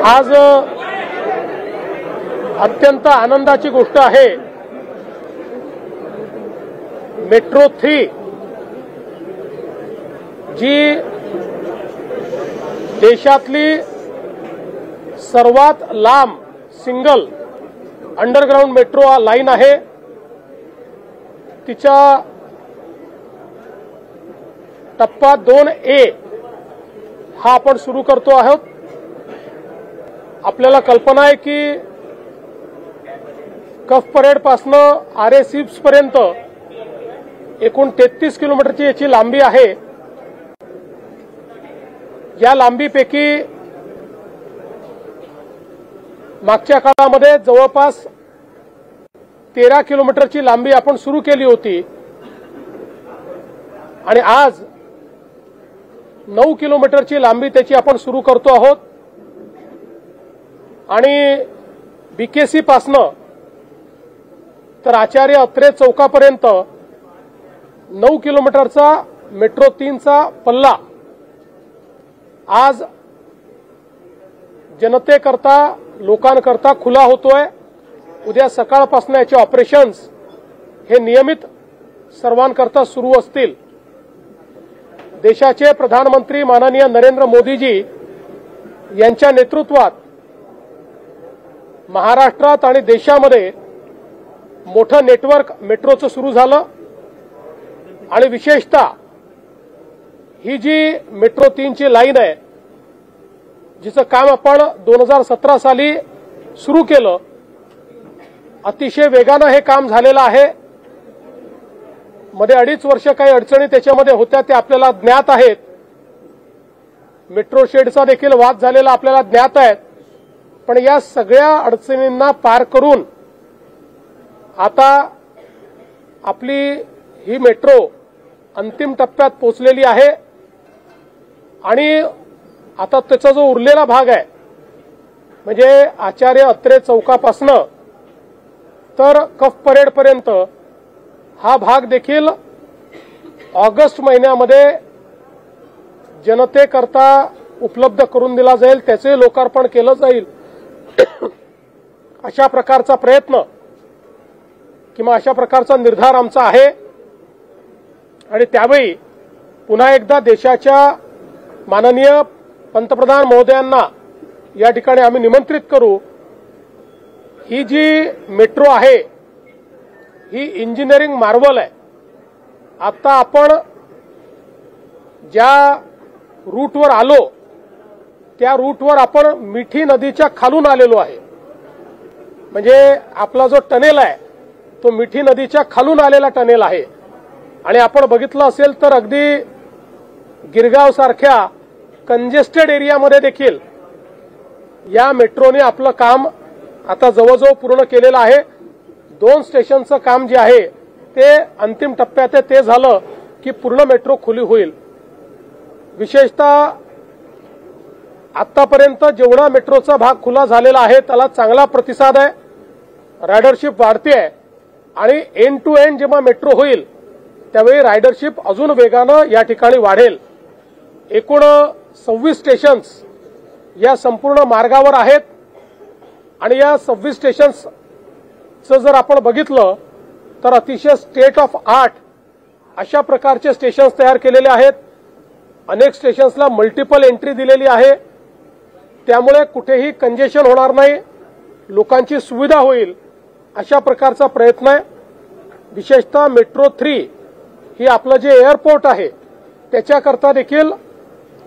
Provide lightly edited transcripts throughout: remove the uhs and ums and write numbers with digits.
आज अत्यंत आनंदाची गोष्ट आहे। मेट्रो 3 जी देशातली सर्वात लांब सिंगल अंडरग्राउंड मेट्रो लाईन आहे, तिच्या टप्पा 2A हा आपण सुरू करतो आहोत। आपल्याला कल्पना आहे की कफ परेड पासून आरे सिप्स पर्यंत एकूण 33 किलोमीटरची याची लांबी आहे। या लांबीपैकी मागच्या काळामध्ये जवळपास 13 किलोमीटरची लांबी आपण सुरू केली होती आणि आज 9 किलोमीटरची लांबी त्याची आपण सुरू करतो आहोत आणि बीकेसी पासनं तर आचार्य अत्रे चौकापर्यंत 9 किलोमीटरचा मेट्रो 3चा पल्ला आज जनतेकरता लोकांकरता खुला होतोय। उद्या सकाळपासून याचे ऑपरेशन्स हे नियमित सर्वांकरता सुरू असतील। देशाचे प्रधानमंत्री माननीय नरेंद्र मोदीजी यांच्या नेतृत्वात महाराष्ट्रात आणि देशामध्ये मोठं नेटवर्क मेट्रोचं सुरू झालं आणि विशेषतः ही जी मेट्रो 3ची लाईन आहे, जिचं काम आपण 2017 साली सुरू केलं, अतिशय वेगानं हे काम झालेलं आहे। मध्ये 2.5 वर्ष काही अडचणी त्याच्यामध्ये होत्या, ते आपल्याला ज्ञात आहेत। मेट्रो शेडचा देखील वाद झालेला आपल्याला ज्ञात आहे। पण या सगळ्या अडचणींना पार करून आता आपली ही मेट्रो अंतिम टप्प्यात पोहोचलेली आहे आणि आता त्याचा जो उरलेला भाग आहे म्हणजे आचार्य अत्रे चौकापासून तर कफ परेड पर्यंत हा भाग देखील ऑगस्ट महिन्यामध्ये जनतेकरता उपलब्ध करून दिला जाईल, त्याचे लोकार्पण केलं जाईल। अशा प्रकारचा प्रयत्न किंवा अशा प्रकारचा निर्धार आमचा आहे आणि त्यावेळी पुन्हा एकदा देशाच्या माननीय पंतप्रधान महोदयांना या ठिकाणी आम्ही निमंत्रित करू। ही जी मेट्रो आहे ही इंजिनिअरिंग मार्वल आहे। आता आपण ज्या रूटवर आलो त्या रूटवर आपण मिठी नदीच्या खालून आलेलो आहे। म्हणजे आपला जो टनेल आहे तो मिठी नदीच्या खालून आलेला टनेल आहे आणि आपण बघितलं असेल तर अगदी गिरगाव सारख्या कंजेस्टेड एरियामध्ये देखील या मेट्रोने आपलं काम आता जवळजवळ पूर्ण केलेलं आहे। 2 स्टेशनचं काम जे आहे ते अंतिम टप्प्यात आहे, ते झालं की पूर्ण मेट्रो खुली होईल। विशेषतः आतापर्यंत जेवढा मेट्रोचा भाग खुला झालेला आहे त्याला चांगला प्रतिसाद आहे, रायडरशिप वाढते आहे आणि एंड टू एंड जेव्हा मेट्रो होईल त्यावेळी रायडरशिप अजून वेगानं या ठिकाणी वाढेल। एकूण 26 स्टेशन्स या संपूर्ण मार्गावर आहेत आणि या 26 स्टेशन्सचं जर आपण बघितलं तर अतिशय स्टेट ऑफ आर्ट अशा प्रकारचे स्टेशन्स तयार केलेले आहेत। अनेक स्टेशन्सला मल्टिपल एंट्री दिलेली आहे, त्यामुळे कुठेही कंजेशन होणार नाही, लोकांची सुविधा होईल अशा प्रकारचा प्रयत्न आहे। विशेषतः मेट्रो 3 ही आपलं जे एअरपोर्ट आहे त्याच्याकरता देखील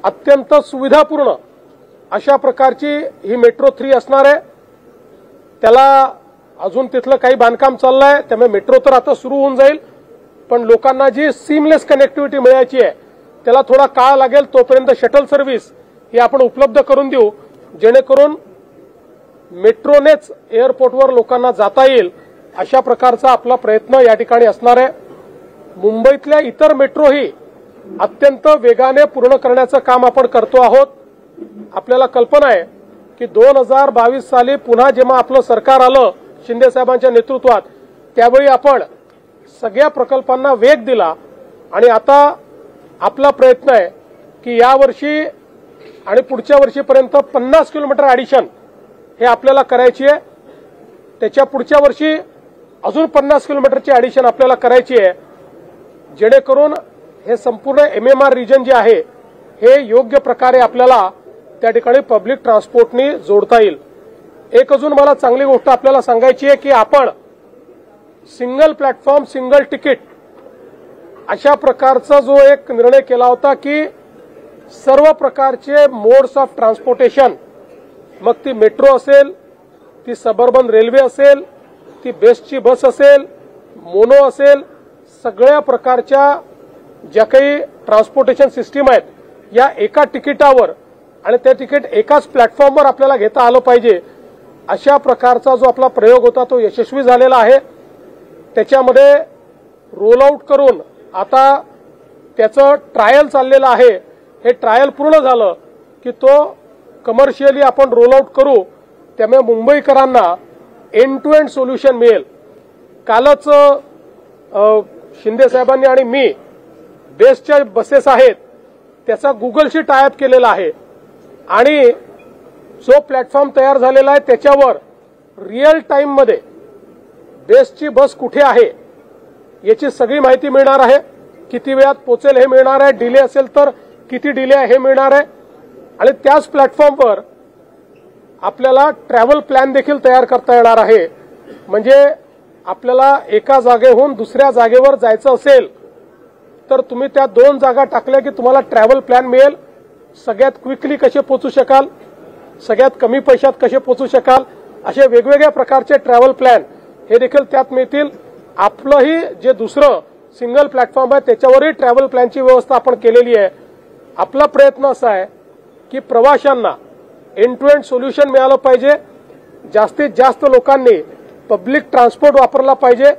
अत्यंत सुविधापूर्ण अशा प्रकारची ही मेट्रो 3 असणार आहे। त्याला अजून तिथलं काही बांधकाम चाललं आहे, त्यामुळे मेट्रो तर आता सुरू होऊन जाईल, पण लोकांना जी सीमलेस कनेक्टिव्हिटी मिळायची आहे त्याला थोडा काळ लागेल। तोपर्यंत शटल सर्व्हिस ही आपण उपलब्ध करून देऊ, जेणेकरून मेट्रोनेच एअरपोर्टवर लोकांना जाता येईल अशा प्रकारचा आपला प्रयत्न या ठिकाणी असणार आहे। मुंबईतल्या इतर मेट्रोही अत्यंत वेगाने पूर्ण करण्याचं काम आपण करतो आहोत। आपल्याला कल्पना आहे की 2022 साली पुन्हा जेव्हा आपलं सरकार आलं शिंदे साहेबांच्या नेतृत्वात त्यावेळी आपण सगळ्या प्रकल्पांना वेग दिला आणि आता आपला प्रयत्न आहे की यावर्षी आणि पुढच्या वर्षीपर्यंत 50 किलोमीटर ऍडिशन हे आपल्याला करायची आहे। त्याच्या पुढच्या वर्षी अजून 50 किलोमीटरची ऍडिशन आपल्याला करायची आहे, जेणेकरून हे संपूर्ण एमएमआर रिजन जे आहे हे योग्य प्रकारे आपल्याला त्या ठिकाणी पब्लिक ट्रान्सपोर्टनी जोडता येईल। एक अजून मला चांगली गोष्ट आपल्याला सांगायची आहे की आपण सिंगल प्लॅटफॉर्म सिंगल तिकीट अशा प्रकारचा जो एक निर्णय केला होता की सर्व प्रकारचे मोड्स ऑफ ट्रान्सपोर्टेशन, मग ती मेट्रो असेल, ती सबअर्बन रेल्वे असेल, ती बेस्टची बस असेल, मोनो असेल, सगळ्या प्रकारच्या ज्या काही ट्रान्सपोर्टेशन सिस्टीम आहेत या एका तिकिटावर आणि ते तिकीट एकाच प्लॅटफॉर्मवर आपल्याला घेता आलं पाहिजे, अशा प्रकारचा जो आपला प्रयोग होता तो यशस्वी झालेला आहे। त्याच्यामध्ये रोल आउट करून आता त्याचं ट्रायल चाललेलं आहे। हे ट्रायल पूर्ण झालं की तो कमर्शियली आपण रोल आउट करू, त्यामुळे मुंबईकरांना एंड टू एंड सोल्युशन मिळेल। कालच शिंदे साहेबांनी आणि मी बेस्टच्या बसेस आहेत त्याचा गुगलशी टायअप केलेला आहे आणि जो प्लॅटफॉर्म तयार झालेला आहे त्याच्यावर रिअल टाइम मध्ये बेस्टची बस कुठे आहे याची सगळी माहिती मिळणार आहे, किती वेळात पोहोचेल हे मिळणार आहे, डिले असेल तर किती डिले आहे हे मिळणार आहे आणि त्याच प्लॅटफॉर्मवर आपल्याला ट्रॅव्हल प्लॅन देखील तयार करता येणार आहे। म्हणजे आपल्याला एका जागेहून दुसऱ्या जागेवर जायचं असेल तर तुम्ही त्या 2 जागा टाकल्या की तुम्हाला ट्रॅव्हल प्लॅन मिळेल, सगळ्यात क्विकली कसे पोहोचू शकाल, सगळ्यात कमी पैशात कसे पोहोचू शकाल, असे वेगवेगळ्या प्रकारचे ट्रॅव्हल प्लॅन हे देखील त्यात मिळतील। आपलंही जे दुसरं सिंगल प्लॅटफॉर्म आहे त्याच्यावरही ट्रॅव्हल प्लॅनची व्यवस्था आपण केलेली आहे। आपला प्रयत्न असा आहे की प्रवाशांना एंड टू एंड सोल्युशन मिळालं पाहिजे, जास्तीत जास्त लोकांनी पब्लिक ट्रान्सपोर्ट वापरला पाहिजे।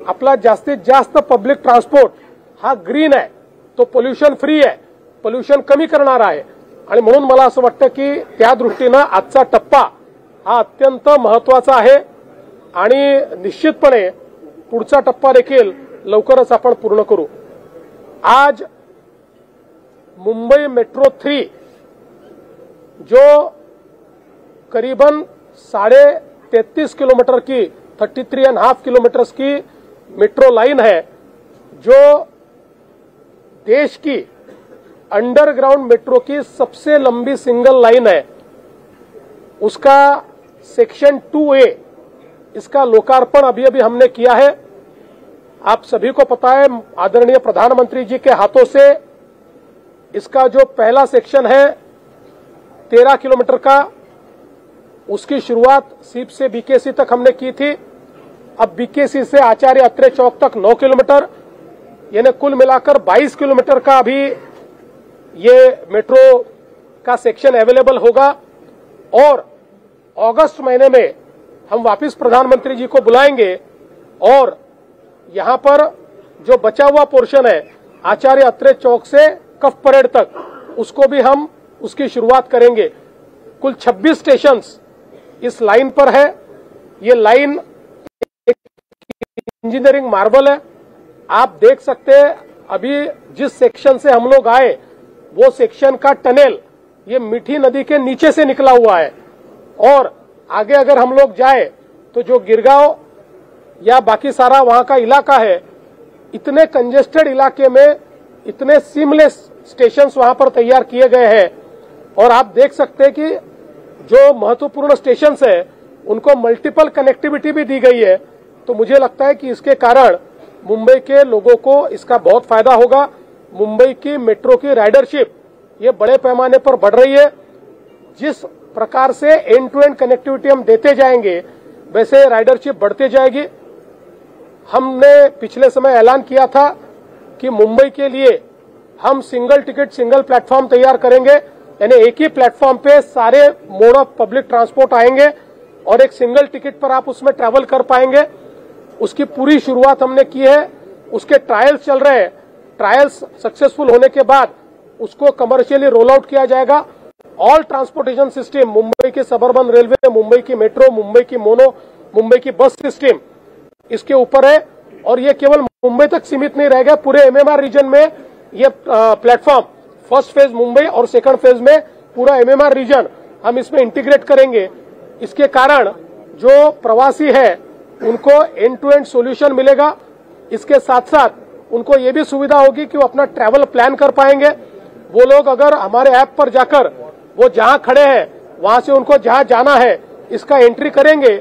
आपला जास्तीत जास्त पब्लिक ट्रान्सपोर्ट हा ग्रीन आहे, तो पोल्युशन फ्री आहे, पोल्युशन कमी करणारा आहे आणि म्हणून मला असं वाटतं की त्या दृष्टीनं आजचा टप्पा हा अत्यंत महत्वाचा आहे आणि निश्चितपणे पुढचा टप्पा देखील लवकरच आपण पूर्ण करू। आज मुंबई मेट्रो 3 जो करीबन 33.5 किलोमीटर की 33.5 किलोमीटर की मेट्रो लाइन है, जो देश की अंडरग्राउंड मेट्रो की सबसे लंबी सिंगल लाइन है, उसका सेक्शन 2A इसका लोकार्पण अभी अभी हमने किया है। आप सभी को पता है आदरणीय प्रधानमंत्री जी के हाथों से इसका जो पहला सेक्शन है 13 किलोमीटर का, उसकी शुरुआत सीप से बीकेसी तक हमने की थी। अब बीकेसी से आचार्य अत्रे चौक तक 9 किलोमीटर, यानी कुल मिलाकर 22 किलोमीटर का अभी ये मेट्रो का सेक्शन अवेलेबल होगा और अगस्त महीने में हम वापस प्रधानमंत्री जी को बुलाएंगे और यहां पर जो बचा हुआ पोर्शन है आचार्य अत्रे चौक से कफ परेड तक, उसको भी हम उसकी शुरुआत करेंगे। कुल 26 स्टेशंस इस लाइन पर है। ये लाइन एक इंजीनियरिंग मार्वल है। आप देख सकते हैं अभी जिस सेक्शन से हम लोग आए वो सेक्शन का टनल ये मीठी नदी के नीचे से निकला हुआ है और आगे अगर हम लोग जाए तो जो गिरगांव या बाकी सारा वहां का इलाका है, इतने कंजेस्टेड इलाके में इतने सीमलेस स्टेशंस वहां पर तैयार किए गए हैं और आप देख सकते हैं कि जो महत्वपूर्ण स्टेशंस है उनको मल्टीपल कनेक्टिविटी भी दी गई है। तो मुझे लगता है कि इसके कारण मुंबई के लोगों को इसका बहुत फायदा होगा। मुंबई की मेट्रो की राइडरशिप ये बड़े पैमाने पर बढ़ रही है। जिस प्रकार से एंड टू एंड कनेक्टिविटी हम देते जाएंगे वैसे राइडरशिप बढ़ते जाएगी। हमने पिछले समय ऐलान किया था कि मुंबई के लिए हम सिंगल टिकट सिंगल प्लेटफॉर्म तैयार करेंगे, यानी एक ही प्लेटफॉर्म पे सारे मोड ऑफ पब्लिक ट्रांसपोर्ट आएंगे और एक सिंगल टिकट पर आप उसमें ट्रैवल कर पाएंगे। उसकी पूरी शुरुआत हमने की है, उसके ट्रायल्स चल रहे हैं। ट्रायल्स सक्सेसफुल होने के बाद उसको कमर्शियली रोल आउट किया जाएगा। ऑल ट्रांसपोर्टेशन सिस्टम, मुंबई की सबअर्बन रेलवे, मुंबई की मेट्रो, मुंबई की मोनो, मुंबई की बस सिस्टम इसके ऊपर है और ये केवल मुंबई तक सीमित नहीं रहेगा। पूरे एमएमआर रीजन में ये प्लेटफॉर्म फर्स्ट फेज मुंबई और सेकंड फेज में पूरा एमएमआर रीजन हम इसमें इंटीग्रेट करेंगे। इसके कारण जो प्रवासी है उनको एंड टू एंड सॉल्यूशन मिलेगा। इसके साथ साथ उनको ये भी सुविधा होगी कि वो अपना ट्रैवल प्लान कर पाएंगे। वो लोग अगर हमारे ऐप पर जाकर वो जहां खड़े हैं वहां से उनको जहां जाना है इसका एंट्री करेंगे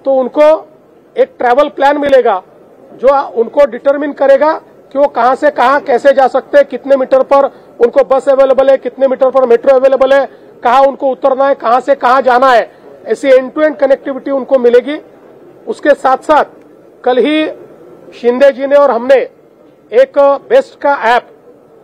तो उनको एक ट्रैवल प्लान मिलेगा जो उनको डिटरमिन करेगा कि वो कहां से कहां कैसे जा सकते हैं, कितने मीटर पर उनको बस अवेलेबल है, कितने मीटर पर मेट्रो अवेलेबल है, कहां उनको उतरना है, कहां से कहां जाना है। ऐसी एंड टू एंड कनेक्टिविटी उनको मिलेगी। उसके साथ साथ कल ही शिंदे जी ने और हमने एक बेस्ट का ऐप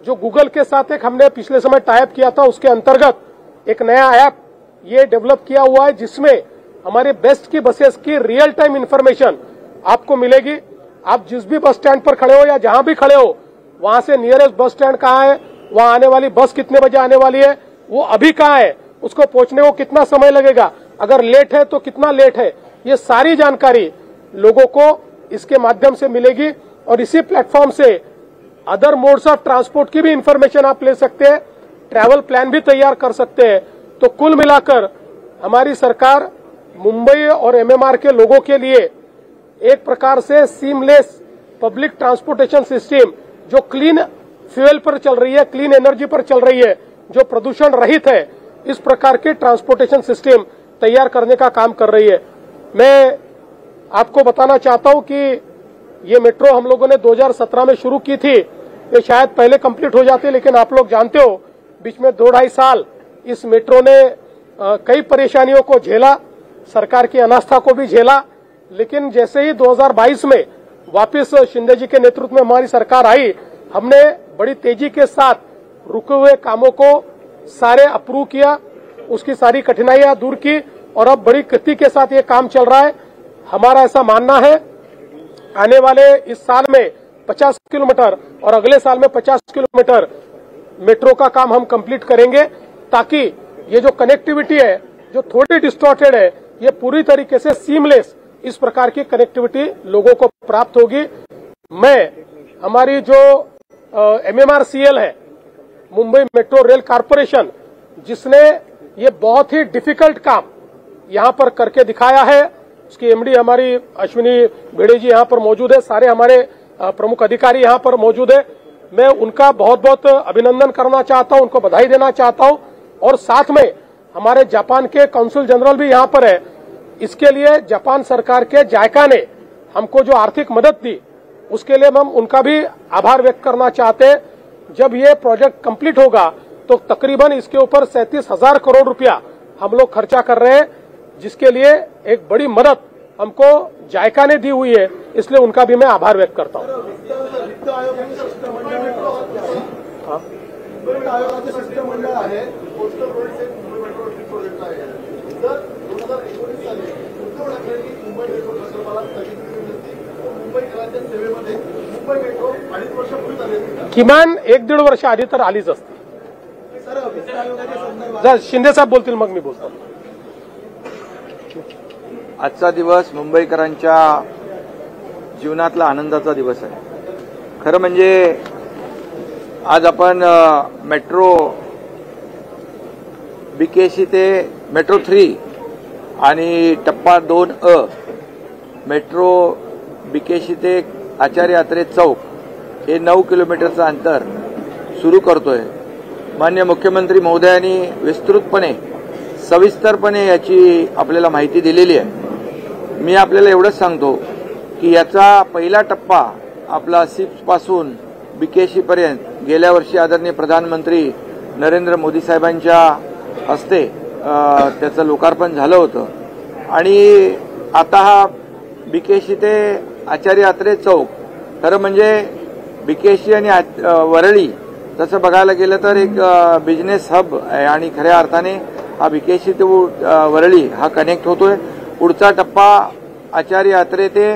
जो गूगल के साथ एक हमने पिछले समय टाइप किया था, उसके अंतर्गत एक नया ऐप ये डेवलप किया हुआ है जिसमें हमारे बेस्ट की बसेस की रियल टाइम इंफॉर्मेशन आपको मिलेगी। आप जिस भी बस स्टैंड पर खड़े हो या जहां भी खड़े हो वहां से नियरेस्ट बस स्टैंड कहां है, वहां आने वाली बस कितने बजे आने वाली है, वो अभी कहां है, उसको पहुंचने को कितना समय लगेगा, अगर लेट है तो कितना लेट है, ये सारी जानकारी लोगों को इसके माध्यम से मिलेगी। और इसी platform say other modes of transport की भी इंफॉर्मेशन आप ले सकते हैं, ट्रैवल प्लान भी तैयार कर सकते हैं। तो कुल मिलाकर हमारी सरकार मुंबई और एमएमआर के लोगों के लिए एक प्रकार से सीमलेस पब्लिक ट्रांसपोर्टेशन सिस्टम जो क्लीन फ्यूल पर चल रही है, क्लीन एनर्जी पर चल रही है, जो प्रदूषण रहित है, इस प्रकार के ट्रांसपोर्टेशन सिस्टम तैयार करने का काम कर रही है। मैं आपको बताना चाहता हूं कि ये मेट्रो हम लोगों ने 2017 में शुरू की थी, ये शायद पहले कंप्लीट हो जाती, लेकिन आप लोग जानते हो बीच में 2-2.5 साल इस मेट्रो ने कई परेशानियों को झेला, सरकार की अनास्था को भी झेला। लेकिन जैसे ही 2022 में वापस शिंदे जी के नेतृत्व में हमारी सरकार आई, हमने बड़ी तेजी के साथ रुके हुए कामों को सारे अप्रूव किया, उसकी सारी कठिनाइयां दूर की और अब बड़ी गति के साथ ये काम चल रहा है। हमारा ऐसा मानना है आने वाले इस साल में 50 किलोमीटर और अगले साल में 50 किलोमीटर मेट्रो का काम हम कंप्लीट करेंगे ताकि ये जो कनेक्टिविटी है जो थोड़ी डिस्टॉर्टेड है ये पूरी तरीके से सीमलेस इस प्रकार की कनेक्टिविटी लोगों को प्राप्त होगी। मैं हमारी जो एमएमआरसीएल है, मुंबई मेट्रो रेल कॉरपोरेशन, जिसने ये बहुत ही डिफिकल्ट काम यहां पर करके दिखाया है, उसकी एमडी हमारी अश्विनी भिड़े जी यहां पर मौजूद है, सारे हमारे प्रमुख अधिकारी यहां पर मौजूद है। मैं उनका बहुत बहुत अभिनंदन करना चाहता हूं, उनको बधाई देना चाहता हूं। और साथ में हमारे जापान के काउंसिल जनरल भी यहां पर है। इसके लिए जापान सरकार के जायका ने हमको जो आर्थिक मदद दी उसके लिए हम उनका भी आभार व्यक्त करना चाहते हैं। जब ये प्रोजेक्ट कंप्लीट होगा तो तकरीबन इसके ऊपर 37,000 करोड़ रुपया हम लोग खर्चा कर रहे हैं, जिसके लिए एक बड़ी मदद हमको जायका ने दी हुई है, इसलिए उनका भी मैं आभार व्यक्त करता हूं। किमान 1-1.5 वर्ष आधी तर आलीच असते। शिंदे साहेब बोलतील मग मी बोलतो। आजचा दिवस मुंबईकरांच्या जीवनातला आनंदाचा दिवस आहे। खरं म्हणजे आज आपण मेट्रो बीकेसी ते मेट्रो 3 आणि टप्पा 2A मेट्रो बीकेसी ते आचार्य यात्रे चौक हे 9 किलोमीटरचं अंतर सुरू करतोय। माननीय मुख्यमंत्री महोदयांनी विस्तृतपणे सविस्तरपणे याची आपल्याला माहिती दिलेली आहे। मी आपल्याला एवढंच सांगतो की याचा पहिला टप्पा आपला सिप्स पासून बीकेसी पर्यंत गेल्या वर्षी आदरणीय प्रधानमंत्री नरेंद्र मोदी साहेबांच्या हस्ते त्याचं लोकार्पण झालं होतं आणि आता हा बीकेसी ते आचार्य यात्रे चौक खरं म्हणजे बीकेसी आणि वरळी तसं बघायला गेलं तर एक बिझनेस हब आहे आणि खऱ्या अर्थाने हा बीकेसी ते वरळी हा कनेक्ट होतोय। पुढचा टप्पा आचार्य यात्रे ते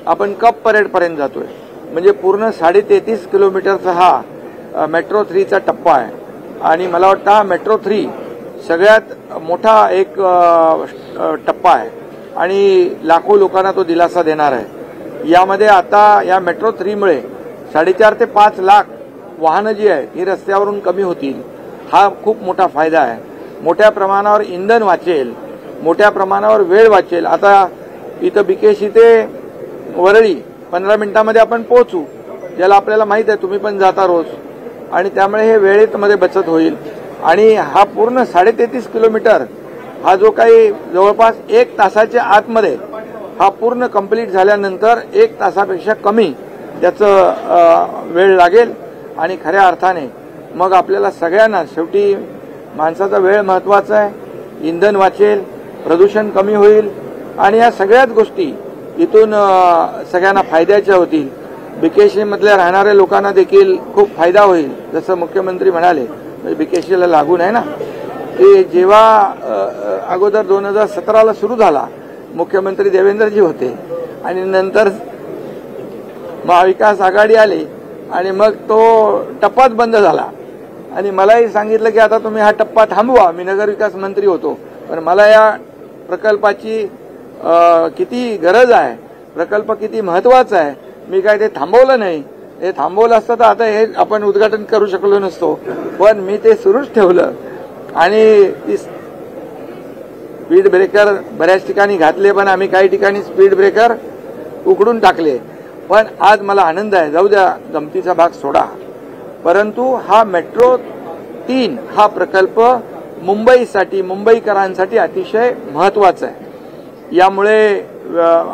आपण कप परेड पर्यंत जातोय, म्हणजे पूर्ण 33.5 किलोमीटरचा हा मेट्रो 3चा टप्पा आहे आणि मला वाटतं हा मेट्रो 3 सगळ्यात मोठा एक टप्पा आहे आणि लाखो लोकांना तो दिलासा देणार आहे। यामध्ये आता या मेट्रो 3 मुळे 4.5 ते 5 लाख वाहनं जी आहेत ही रस्त्यावरून कमी होतील, हा खूप मोठा फायदा आहे। मोठ्या प्रमाणावर इंधन वाचेल, मोठ्या प्रमाणावर वेळ वाचेल. आता इथं बीकेसी ते वरळी 15 मिनिटांमध्ये आपण पोहोचू, ज्याला आपल्याला माहित आहे, तुम्ही पण जाता रोज, आणि त्यामुळे हे वेळेमध्ये बचत होईल. आणि हा पूर्ण 33.5 किलोमीटर हा जो काही जवळपास 1 तासाच्या आतमध्ये हा पूर्ण कंप्लीट झाल्यानंतर 1 तासापेक्षा कमी त्याचं वेळ लागेल. आणि खऱ्या अर्थाने मग आपल्याला सगळ्यांना शेवटी माणसाचा वेळ महत्वाचा आहे, इंधन वाचेल, प्रदूषण कमी होईल, आणि या सगळ्याच गोष्टी इथून सगळ्यांना फायद्याच्या होतील. बीकेसीमधल्या राहणाऱ्या लोकांना देखील खूप फायदा होईल. जसं मुख्यमंत्री म्हणाले, बीकेसीला लागून आहे ना, ते जेव्हा अगोदर 2017ला सुरू झाला, मुख्यमंत्री देवेंद्रजी होते, आणि नंतर महाविकास आघाडी आली, आणि मग तो टप्पाच बंद झाला. आणि मलाही सांगितलं की आता तुम्ही हा टप्पा थांबवा. मी नगरविकास मंत्री होतो, पण मला या प्रकल्पाची किती गरज आहे, प्रकल्प किती महत्वाचा आहे, मी काय ते थांबवलं नाही. हे थांबवलं असतं तर आता हे आपण उद्घाटन करू शकलो नसतो, पण मी ते सुरूच ठेवलं. आणि स्पीड ब्रेकर बऱ्याच ठिकाणी घातले, पण आम्ही काही ठिकाणी स्पीड ब्रेकर उघडून टाकले. पण आज मला आनंद आहे, जाऊ द्या गमतीचा भाग सोडा, परंतु हा मेट्रो 3 हा प्रकल्प मुंबईसाठी, मुंबईकरांसाठी अतिशय महत्वाचा आहे. यामुळे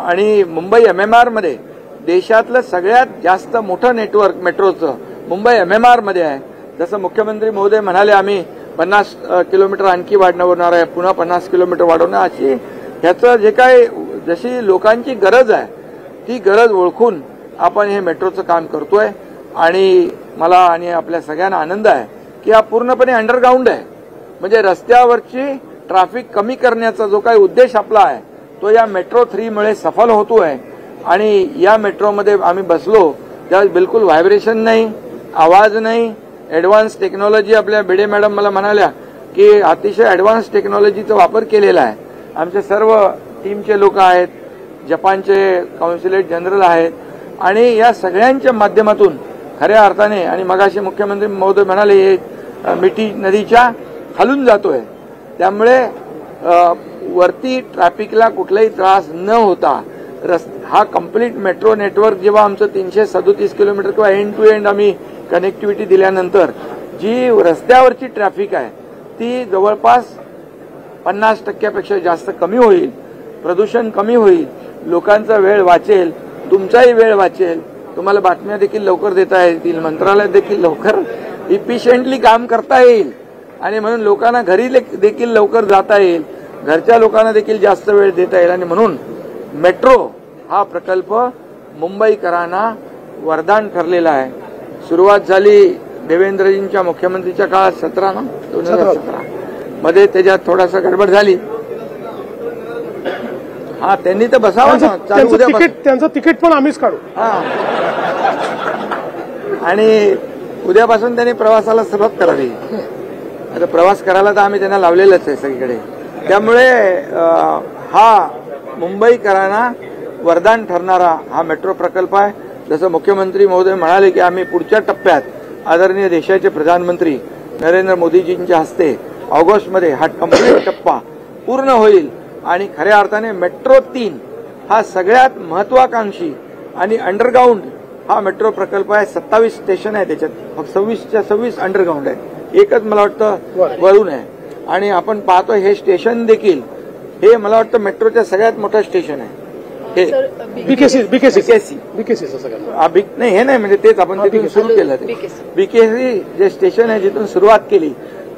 आणि मुंबई MMR मध्ये देशातलं सगळ्यात जास्त मोठं नेटवर्क मेट्रोचं मुंबई MMR मध्ये आहे. जसं मुख्यमंत्री महोदय म्हणाले, आम्ही 50 किलोमीटर आणखी वाढवणार आहे, पुन्हा 50 किलोमीटर वाढवणार, अशी ह्याचं जे काय जशी लोकांची गरज आहे ती गरज ओळखून आपण हे मेट्रोचं काम करतोय. आणि मला आणि आपल्या सगळ्यांना आनंद आहे की हा पूर्णपणे अंडरग्राऊंड आहे. म्हणजे रस्त्यावरची ट्रॅफिक कमी करण्याचा जो काही उद्देश आपला आहे तो या मेट्रो 3 मुळे सफल होतोय. आणि या मेट्रोमध्ये आम्ही बसलो त्यावेळेस बिलकुल व्हायब्रेशन नाही, आवाज नाही, ॲडव्हान्स टेक्नॉलॉजी. आपल्या भिडे मॅडम मला म्हणाल्या की अतिशय ॲडव्हान्स टेक्नॉलॉजीचा वापर केलेला आहे. आमचे सर्व टीमचे लोक आहेत, जपानचे कॉन्सुलेट जनरल आहेत, आणि या सगळ्यांच्या माध्यमातून खऱ्या अर्थाने, आणि मगाशी मुख्यमंत्री महोदय म्हणाले, हे मिठी नदीच्या खालून जातोय, त्यामुळे वरती ट्रॅफिकला कुठलाही त्रास न होता हा कंप्लीट मेट्रो नेटवर्क जेव्हा आमचं 337 किलोमीटर किंवा एंड टू एंड आम्ही कनेक्टिव्हिटी दिल्यानंतर जी रस्त्यावरची ट्रॅफिक आहे ती जवळपास 50% जास्त कमी होईल, प्रदूषण कमी होईल, लोकांचा वेळ वाचेल, तुमचाही वेळ वाचेल, तुम्हाला बातम्या देखील लवकर देता येतील, मंत्रालयात देखील लवकर इफिशियंटली काम करता येईल, आणि म्हणून लोकांना घरी देखील लवकर जाता येईल, घरच्या लोकांना देखील जास्त वेळ देता येईल. आणि म्हणून मेट्रो हा प्रकल्प मुंबईकरांना वरदान ठरलेला आहे. सुरुवात झाली देवेंद्रजींच्या मुख्यमंत्रीच्या काळात 2017 मध्ये, त्याच्यात थोडासा गडबड झाली. हा, त्यांनी तर बसावं ना, त्यांचं तिकीट पण आम्हीच काढू. हा, आणि उद्यापासून त्यांनी प्रवासाला सुरुवात करावी. आता प्रवास करायला तर आम्ही त्यांना लावलेलंच आहे सगळीकडे. त्यामुळे हा मुंबईकरांना वरदान ठरणारा हा मेट्रो प्रकल्प आहे. जसं मुख्यमंत्री महोदय म्हणाले की आम्ही पुढच्या टप्प्यात आदरणीय देशाचे प्रधानमंत्री नरेंद्र मोदीजींच्या हस्ते ऑगस्टमध्ये हा कंप्लीट टप्पा पूर्ण होईल. आणि खऱ्या अर्थाने मेट्रो 3 हा सगळ्यात महत्वाकांक्षी आणि अंडरग्राऊंड हा मेट्रो प्रकल्प आहे. 27 स्टेशन आहे त्याच्यात, फक्त 26च्या 26 अंडरग्राऊंड आहे, एकच मला वाटतं वरून आहे. आणि आपण पाहतो हे स्टेशन देखील, हे मला वाटतं मेट्रोच्या सगळ्यात मोठं स्टेशन आहे हे बीकेसी नाही, हे नाही, म्हणजे तेच आपण तिथून सुरू केलं. बीकेसी जे स्टेशन आहे जिथून सुरुवात केली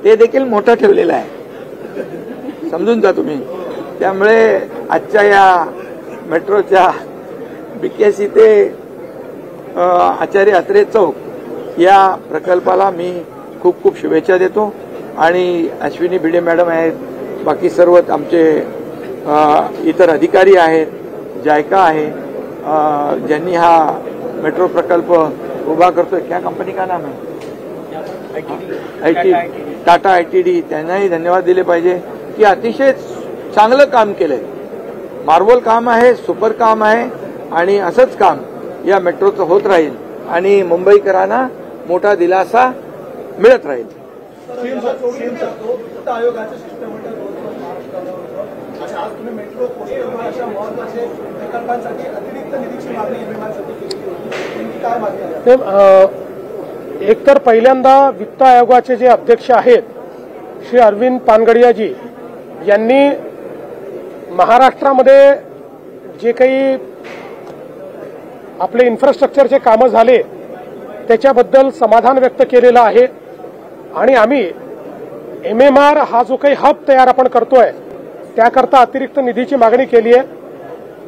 ते देखील मोठं ठेवलेलं आहे, समजून जा तुम्ही. त्यामुळे आजच्या या मेट्रोच्या बीकेसी ते आचार्य अत्रे चौक या प्रकल्पाला मी खूप खूप शुभेच्छा देतो. आणि अश्विनी भिडे मॅडम आहेत, बाकी सर्व आमचे इतर अधिकारी आहेत, जायका आहे, ज्यांनी हा मेट्रो प्रकल्प उभा करतोय. क्या कंपनी का नाम है? टाटा ITD. त्यांनाही धन्यवाद दिले पाहिजे की अतिशय चांगलं काम केलंय. मार्वल काम आहे, सुपर काम आहे, आणि असंच काम या मेट्रोचं होत राहील आणि मुंबईकरांना मोठा दिलासा मिळत राहील. वित्त आयोगाचं शिष्टमंडळ महाराष्ट्राला होतं. अशा आज तुम्ही मेट्रो कोस्टल अशा महत्वाच्या प्रकल्पांसाठी अतिरिक्त निधीची मागणी एमएमआरसाठी केली होती. नेमकी काय मागणी आहे? एकतर पहिल्यांदा वित्त आयोगाचे जे अध्यक्ष आहेत श्री अरविंद पानगडियाजी यांनी महाराष्ट्रामध्ये जे काही आपले इन्फ्रास्ट्रक्चरचे कामं झाले त्याच्याबद्दल समाधान व्यक्त केलेलं आहे आणि आम्ही एमएमआर हा जो काही हब तयार आपण करतोय त्याकरता अतिरिक्त निधीची मागणी केली आहे.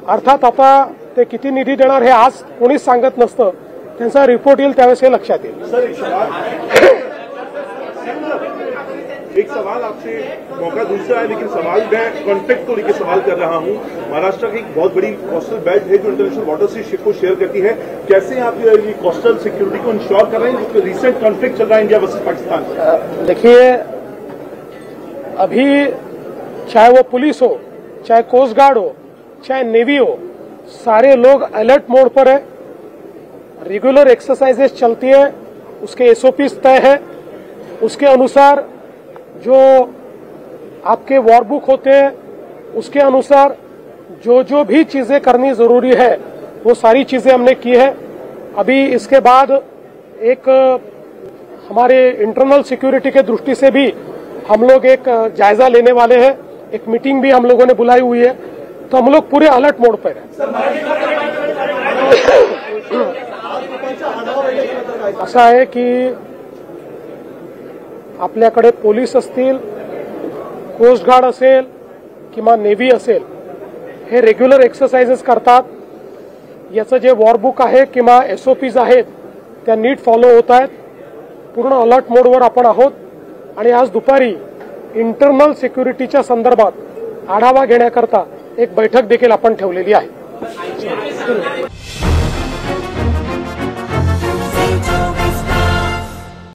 अर्थात आता ते किती निधी देणार हे आज कोणीच सांगत नसतं. त्यांचा रिपोर्ट येईल त्यावेळेस हे लक्षात येईल. एक सवाल आपसे मौका दूसरा है, लेकिन सवाल मैं कॉन्फ्लिक्ट को लेकर सवाल कर रहा हूं. महाराष्ट्र की एक बहुत बड़ी कोस्टल बेल्ट है जो इंटरनेशनल वाटर से शिप को शेयर करती है. कैसे आप ये कोस्टल सिक्योरिटी को इंश्योर कर रहे हैं? रिसेंट कॉन्फ्लिक्ट चल रहा है इंडिया वर्सेस पाकिस्तान. देखिए, अभी चाहे वो पुलिस हो, चाहे कोस्ट गार्ड हो, चाहे नेवी हो, सारे लोग अलर्ट मोड पर है. रेगुलर एक्सरसाइजेस चलती है, उसके एसओपीज तय है. उसके अनुसार जो आपके वॉर बुक होते हैं उसके अनुसार जो जो भी चीजें करनी जरूरी है वो सारी चीजें हमने की है. अभी इसके बाद एक हमारे इंटरनल सिक्योरिटी के दृष्टि से भी हम लोग एक जायजा लेने वाले हैं. एक मीटिंग भी हम लोगों ने बुलाई हुई है. तो हम लोग पूरे अलर्ट मोड पर हैं. असं आहे की आपल्याकडे पोलीस असतील, कोस्ट गार्ड असेल किंवा नेव्ही असेल, हे रेग्युलर एक्सरसाइजेस करतात. याचं जे वॉरबुक आहे किंवा एसओपीज आहेत त्या नीट फॉलो होत आहेत. पूर्ण अलर्ट मोडवर आपण आहोत आणि आज दुपारी इंटरनल सिक्युरिटीच्या संदर्भात आढावा घेण्याकरता एक बैठक देखील आपण ठेवलेली आहे.